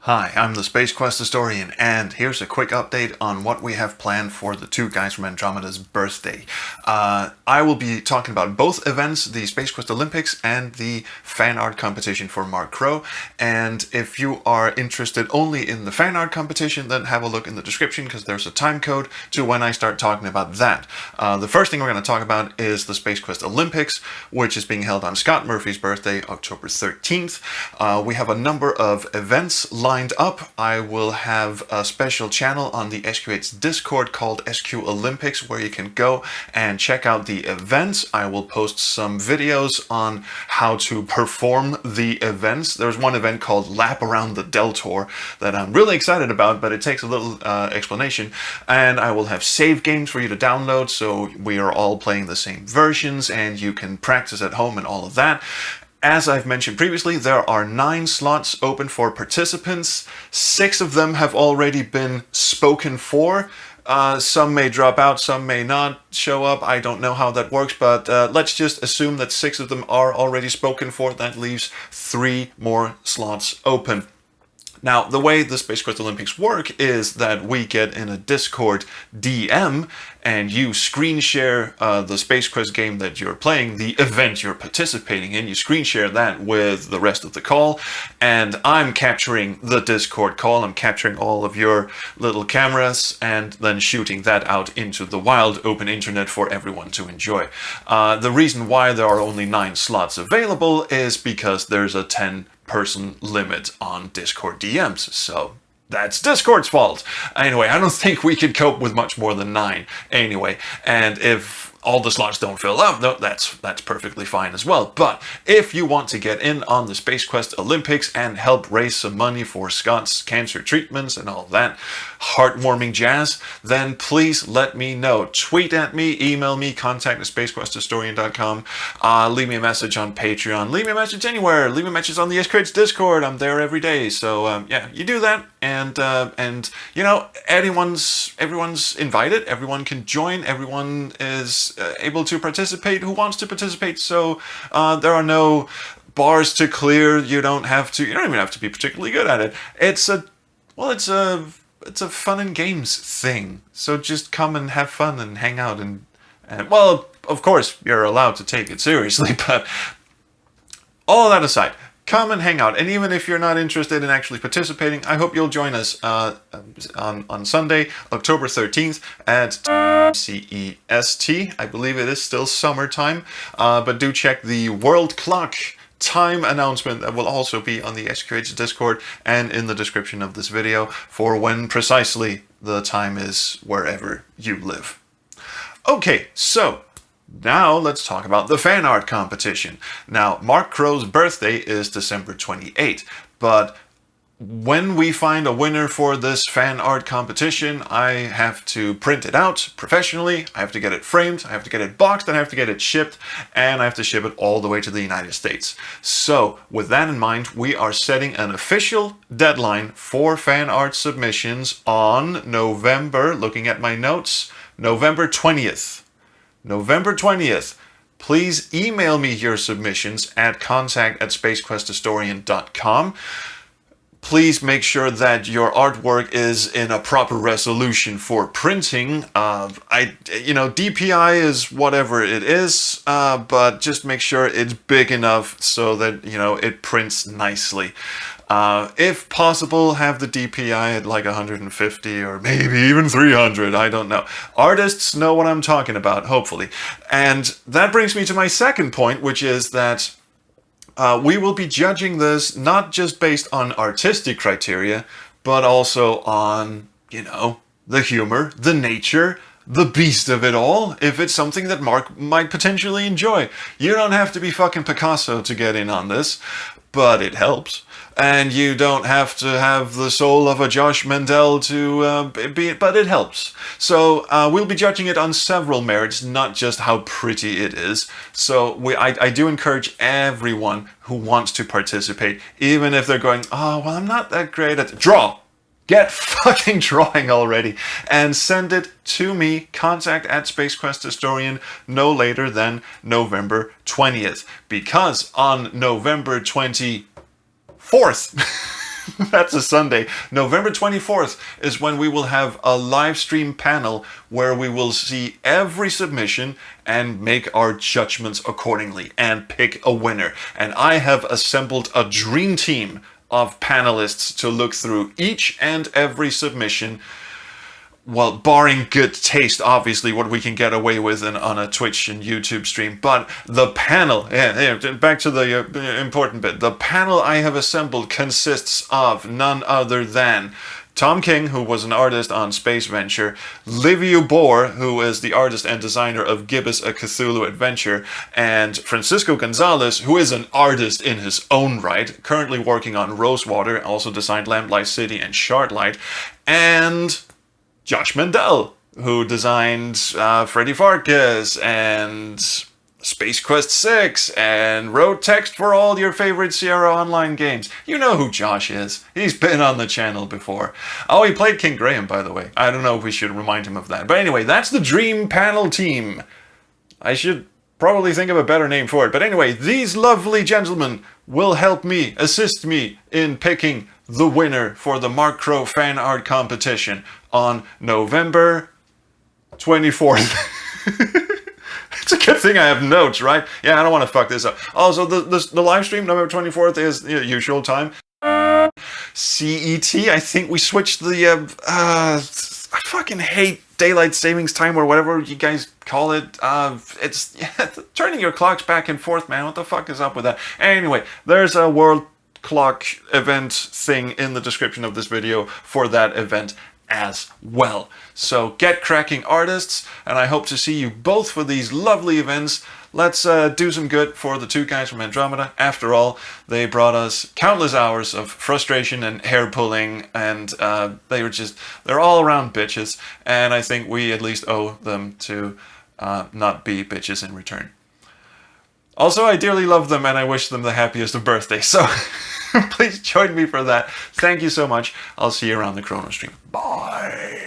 Hi, I'm the Space Quest historian, and here's a quick update on what we have planned for the two guys from Andromeda's birthday. I will be talking about both events, the Space Quest Olympics and the fan art competition for Mark Crowe. And if you are interested only in the fan art competition, then have a look in the description because there's a time code to when I start talking about that. The first thing we're going to talk about is the Space Quest Olympics, which is being held on Scott Murphy's birthday, October 13th. We have a number of events lined up. I will have a special channel on the SQ8's Discord called SQ Olympics where you can go and check out the events. I will post some videos on how to perform the events. There's one event called Lap Around the Deltor that I'm really excited about, but it takes a little explanation. And I will have save games for you to download, so we are all playing the same versions and you can practice at home and all of that. As I've mentioned previously, there are 9 slots open for participants. 6 of them have already been spoken for. Some may drop out, some may not show up. I don't know how that works, but let's just assume that 6 of them are already spoken for. That leaves 3 more slots open. Now, the way the Space Quest Olympics work is that we get in a Discord DM and you screen share the Space Quest game that you're playing, the event you're participating in. You screen share that with the rest of the call, and I'm capturing the Discord call. I'm capturing all of your little cameras and then shooting that out into the wild open internet for everyone to enjoy. The reason why there are only 9 slots available is because there's a 10-person limit on Discord DMs, so that's Discord's fault. Anyway, I don't think we could cope with much more than 9 anyway, and if all the slots don't fill up, no, that's perfectly fine as well. But if you want to get in on the Space Quest Olympics and help raise some money for Scott's cancer treatments and all that heartwarming jazz, then please let me know. Tweet at me, email me, contact spacequesthistorian.com, leave me a message on Patreon, leave me a message anywhere, leave me a message on the SQ's Discord. I'm there every day, so yeah, you do that, and you know, everyone's invited, everyone can join, everyone is able to participate who wants to participate, so there are no bars to clear. You don't even have to be particularly good at it. It's a fun and games thing, so just come and have fun and hang out and well, of course you're allowed to take it seriously, but all that aside, come and hang out. And even if you're not interested in actually participating, I hope you'll join us on Sunday, October 13th at CEST. I believe it is still summertime, but do check the world clock time announcement that will also be on the SQH Discord and in the description of this video for when precisely the time is wherever you live. Okay, so now let's talk about the fan art competition. Now, Mark Crowe's birthday is December 28th, but when we find a winner for this fan art competition, I have to print it out professionally, I have to get it framed, I have to get it boxed, and I have to get it shipped, and I have to ship it all the way to the United States. So, with that in mind, we are setting an official deadline for fan art submissions on November, looking at my notes, November 20th. November 20th. Please email me your submissions at contact@spacequesthistorian.com. Please make sure that your artwork is in a proper resolution for printing. DPI is whatever it is, but just make sure it's big enough so that, it prints nicely. If possible, have the DPI at like 150 or maybe even 300, I don't know. Artists know what I'm talking about, hopefully. And that brings me to my second point, which is that we will be judging this not just based on artistic criteria, but also on, the humor, the nature, the beast of it all, if it's something that Mark might potentially enjoy. You don't have to be fucking Picasso to get in on this, but it helps. And you don't have to have the soul of a Josh Mandel to be it, but it helps. So we'll be judging it on several merits, not just how pretty it is. So I do encourage everyone who wants to participate, even if they're going, oh, well, I'm not that great at draw. Get fucking drawing already and send it to me, contact@spacequesthistorian, no later than November 20th. Because on November 24th, That's a Sunday. November 24th is when we will have a live stream panel where we will see every submission and make our judgments accordingly and pick a winner. And I have assembled a dream team of panelists to look through each and every submission. Well, barring good taste, obviously, what we can get away with on a Twitch and YouTube stream. But the panel, back to the important bit. The panel I have assembled consists of none other than Tom King, who was an artist on SpaceVenture, Liviu Boar, who is the artist and designer of Gibbous, a Cthulhu adventure, and Francisco Gonzalez, who is an artist in his own right, currently working on Rosewater, also designed Lamplight City and Shardlight, and Josh Mandel, who designed Freddy Farkas and Space Quest 6 and wrote text for all your favorite Sierra Online games. You know who Josh is. He's been on the channel before. Oh, he played King Graham, by the way. I don't know if we should remind him of that. But anyway, that's the Dream Panel team. I should probably think of a better name for it. But anyway, these lovely gentlemen will help me, assist me in picking the winner for the Mark Crowe fan art competition on November 24th. It's a good thing I have notes, right? Yeah, I don't want to fuck this up. Also, the live stream, November 24th, is the usual time. CET, I think we switched the, I fucking hate daylight savings time or whatever you guys call it. It's turning your clocks back and forth, man. What the fuck is up with that? Anyway, there's a world clock event thing in the description of this video for that event as well. So get cracking, artists, and I hope to see you both for these lovely events. Let's do some good for the two guys from Andromeda. After all, they brought us countless hours of frustration and hair pulling, and they're all around bitches, and I think we at least owe them to not be bitches in return. Also, I dearly love them and I wish them the happiest of birthdays, so please join me for that. Thank you so much. I'll see you around the Chrono stream. Bye.